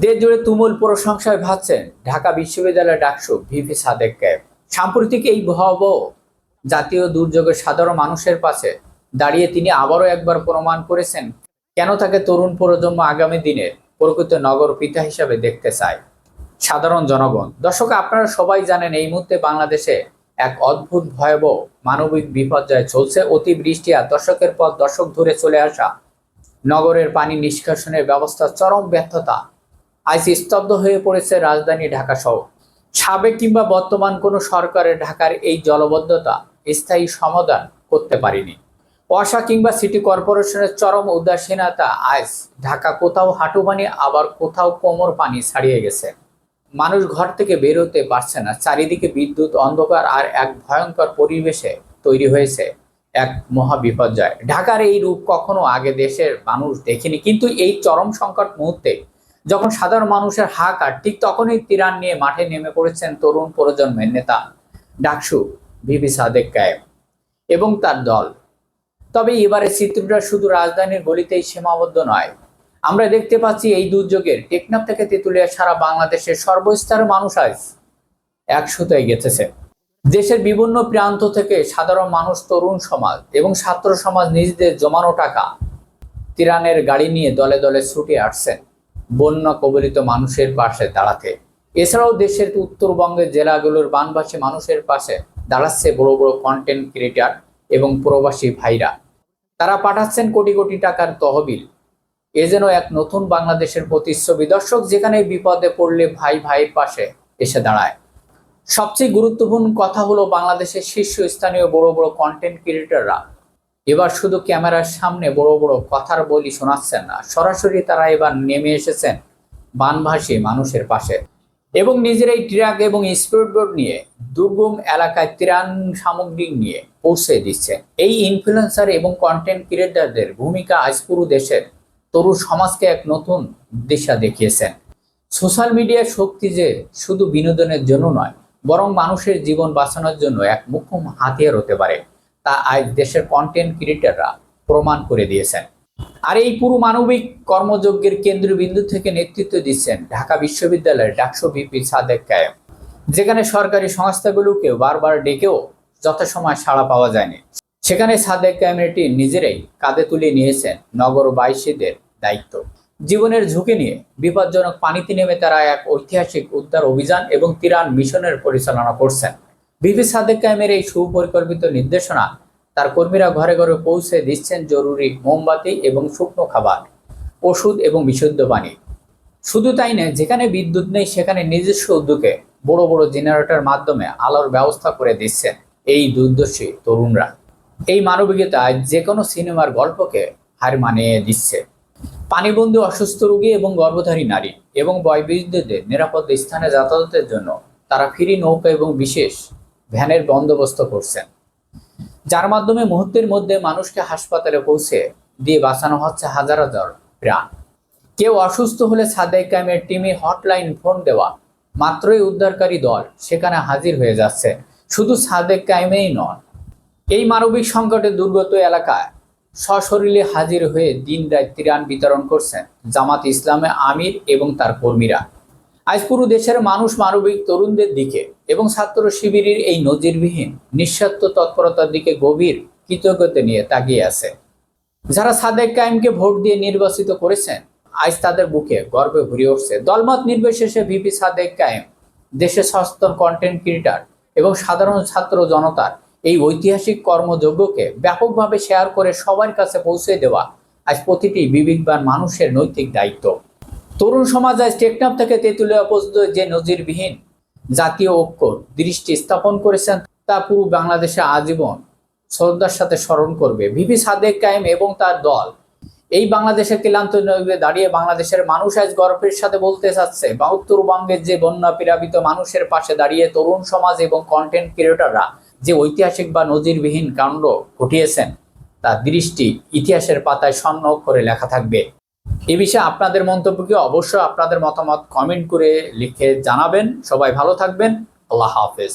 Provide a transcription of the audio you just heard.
দেশ জুড়ে তুমুল প্রশংসায় ভাসছেন ঢাকা বিশ্ববিদ্যালয়ের ডাকসু ভিপি সাদেক ক্যাব। সাম্প্রতিক এই ভয়াবহ জাতীয় দুর্যোগে সাধারণ মানুষের পাশে দাঁড়িয়ে তিনি আবারও একবার প্রমাণ করেছেন কেন তাকে তরুণ প্রজন্ম আগামী দিনের প্রকৃত নগর পিতা হিসাবে দেখতে চায় সাধারণ জনগণ। দর্শক, আপনারা সবাই জানেন এই মুহূর্তে বাংলাদেশে এক অদ্ভুত ভয়াবহ মানবিক বিপর্যয় চলছে। অতিবৃষ্টি আর দশকের পর দশক ধরে চলে আসা নগরের পানি নিষ্কাশনের ব্যবস্থার চরম ব্যর্থতা আজ স্তব্ধ হয়ে পড়েছে রাজধানী ঢাকা সহ। সাবেক কিংবা বর্তমান কোনো সরকারের ঢাকার এই জলবদ্ধতা স্থায়ী সমাধান করতে পারেনি। ওয়াসা কিংবা সিটি কর্পোরেশনের চরম উদাসীনতা আজ ঢাকা কোথাও হাঁটু পানি আবার কোথাও কোমর পানি ছাড়িয়ে গেছে। মানুষ ঘর থেকে বের হতে পারছে না, চারিদিকে বিদ্যুৎ, অন্ধকার আর এক ভয়ঙ্কর পরিবেশে তৈরি হয়েছে এক মহা বিপর্যয়। ঢাকার এই রূপ কখনো আগে দেশের মানুষ দেখেনি। কিন্তু এই চরম সংকট মুহূর্তে যখন সাধারণ মানুষের হাহাকার, ঠিক তখনই ত্রাণ নিয়ে মাঠে নেমে পড়েছেন তরুণ প্রজন্মের নেতা ডাকসু ভিপি সাদেক ক্যাব এবং তার দল। তবে এবারে চিত্রটা শুধু রাজধানীর গলিতেই সীমাবদ্ধ নয়। আমরা দেখতে পাচ্ছি এই দুর্যোগের টেকনাফ থেকে তেঁতুলিয়া সারা বাংলাদেশের সর্বস্তরের মানুষ আজ এক সুতায় গেঁথেছে। দেশের বিভিন্ন প্রান্ত থেকে সাধারণ মানুষ, তরুণ সমাজ এবং ছাত্র সমাজ নিজেদের জমানো টাকা ত্রাণের গাড়ি নিয়ে দলে দলে ছুটে আসছেন বন্যা কবলিত মানুষের পাশে দাঁড়াতে। এছাড়াও দেশের উত্তরবঙ্গের জেলাগুলোর বানবাসী মানুষের পাশে দাঁড়াচ্ছে বড় বড় কন্টেন্ট ক্রিয়েটার এবং প্রবাসী ভাইরা। তারা পাঠাচ্ছেন কোটি কোটি টাকার তহবিল। এ যেন এক নতুন বাংলাদেশের প্রতিচ্ছবি। দর্শক, যেখানে বিপদে পড়লে ভাই ভাইয়ের পাশে এসে দাঁড়ায়। সবচেয়ে গুরুত্বপূর্ণ কথা হলো বাংলাদেশের শীর্ষস্থানীয় বড় বড় কন্টেন্ট ক্রিয়েটাররা এবার শুধু ক্যামেরার সামনে বড় বড় কথার বলি শোনাচ্ছেন না, সরাসরি তারা এবার নেমে এসেছেন বানভাসী মানুষের পাশে এবং নিজেরাই ট্রাক এবং স্পিডবোট নিয়ে দুর্গম এলাকায় ত্রাণ সামগ্রী নিয়ে পৌঁছে দিচ্ছে। এই ইনফ্লুয়েন্সার এবং কন্টেন্ট ক্রিয়েটারদের ভূমিকা আজ পুরো দেশের তরুণ সমাজকে এক নতুন দিশা দেখিয়েছেন। সোশ্যাল মিডিয়ার শক্তি যে শুধু বিনোদনের জন্য নয়, বরং মানুষের জীবন বাঁচানোর জন্য এক মুখ্য হাতিয়ার হতে পারে, তা আজ দেশের কন্টেন্ট ক্রিয়েটাররা প্রমাণ করে দিয়েছেন। আর এই পুরো মানবিক কর্মযজ্ঞের কেন্দ্রবিন্দু থেকে নেতৃত্ব দিচ্ছেন ঢাকা বিশ্ববিদ্যালয়ের ডাকসু ভিপি সাদেক ক্যাব। যেখানে সরকারি সংস্থাগুলোকেও বারবার ডেকেও যথাসময় সাড়া পাওয়া যায়নি, সেখানে সাদেক ক্যাবনেটি নিজেরাই কাঁধে তুলে নিয়েছেন নগরবাসীদের দায়িত্ব। জীবনের ঝুঁকি নিয়ে বিপজ্জনক পানিতে নেমে তারা এক ঐতিহাসিক উদ্ধার অভিযান এবং ত্রাণ মিশনের পরিচালনা করছেন। ভিপি সাদেক ক্যাবের এই সুপরিকল্পিত নির্দেশনা তার কর্মীরা ঘরে ঘরে পৌঁছে দিচ্ছেন জরুরি মোমবাতি এবং শুকনো খাবার, ওষুধ এবং বিশুদ্ধ পানি। শুধু তাই নয়, যেখানে বিদ্যুৎ নেই সেখানে নিজস্ব উদ্যোগে বড় বড় জেনারেটর মাধ্যমে আলোর ব্যবস্থা করে দিচ্ছেন এই দুর্দর্শী তরুণরা। এই মানবিকতা যে কোনো সিনেমার গল্পকে হার মানিয়ে দিচ্ছে। পানিবন্দী অসুস্থ রোগী এবং গর্ভধারী নারী এবং বয়োবৃদ্ধদের নিরাপদ স্থানে যাতায়াতের জন্য তারা ফ্রি নৌকা এবং বিশেষ ভ্যানের বন্দোবস্ত করছেন, যার মাধ্যমে মুহূর্তের মধ্যে মানুষকে হাসপাতালে পৌঁছে দিয়ে বাঁচানো হচ্ছে হাজার হাজার প্রাণ। কেউ অসুস্থ হলে সাদেক ক্যাবের টিমে হটলাইন ফোন দেওয়া মাত্রই উদ্ধারকারী দল সেখানে হাজির হয়ে যাচ্ছে। শুধু সাদেক ক্যাবেই নন, এই মানবিক সংকটে দুর্গত এলাকায় সশরীরে হাজির হয়ে দিন রাত ত্রাণ বিতরণ করছেন জামাত ইসলামে আমির এবং তার কর্মীরা। আজ পুরো দেশের মানুষ মানবিক তরুণদের দিকে এবং ছাত্র শিবিরের এই নজিরবিহীন নিঃস্বার্থ তৎপরতার দিকে গভীর কৃতজ্ঞতা নিয়ে তাকিয়ে আছে। যারা সাদেক ক্যাবকে ভোট দিয়ে নির্বাচিত করেছেন, আজ তাদের বুকে গর্বে ভরে উঠছে। দলমত নির্বিশেষে ভিপি সাদেক ক্যাব দেশের সচেতন কন্টেন্ট ক্রিয়েটার এবং সাধারণ ছাত্র জনতার এই ঐতিহাসিক কর্মযজ্ঞকে ব্যাপকভাবে শেয়ার করে সবার কাছে পৌঁছে দেওয়া আজ প্রতিটি বিবেকবান মানুষের নৈতিক দায়িত্ব। তরুণ সমাজ আজ টেকনাফ থেকে তেঁতুলিয়া পর্যন্ত যে নজিরবিহীন জাতীয় ঐক্য দৃষ্টি স্থাপন করেছেন, তা পুরো বাংলাদেশে আজীবন শ্রদ্ধার সাথে স্মরণ করবে। ভিপি সাদেক ক্যাব এবং তার দল এই বাংলাদেশের ক্লান্ত নদীতে দাঁড়িয়ে বাংলাদেশের মানুষ আজ গর্বের সাথে বলতে চাচ্ছে, বা উত্তরবঙ্গের যে বন্যা পীড়িত মানুষের পাশে দাঁড়িয়ে তরুণ সমাজ এবং কন্টেন্ট ক্রিয়েটররা যে ঐতিহাসিক বা নজিরবিহীন কাণ্ড ঘটিয়েছেন, তার দৃষ্টি ইতিহাসের পাতায় স্বর্ণ অক্ষরে লেখা থাকবে। এ বিষয়ে আপনাদের মন্তব্যকে অবশ্যই আপনাদের মতামত কমেন্ট করে লিখে জানাবেন। সবাই ভালো থাকবেন। আল্লাহ হাফেজ।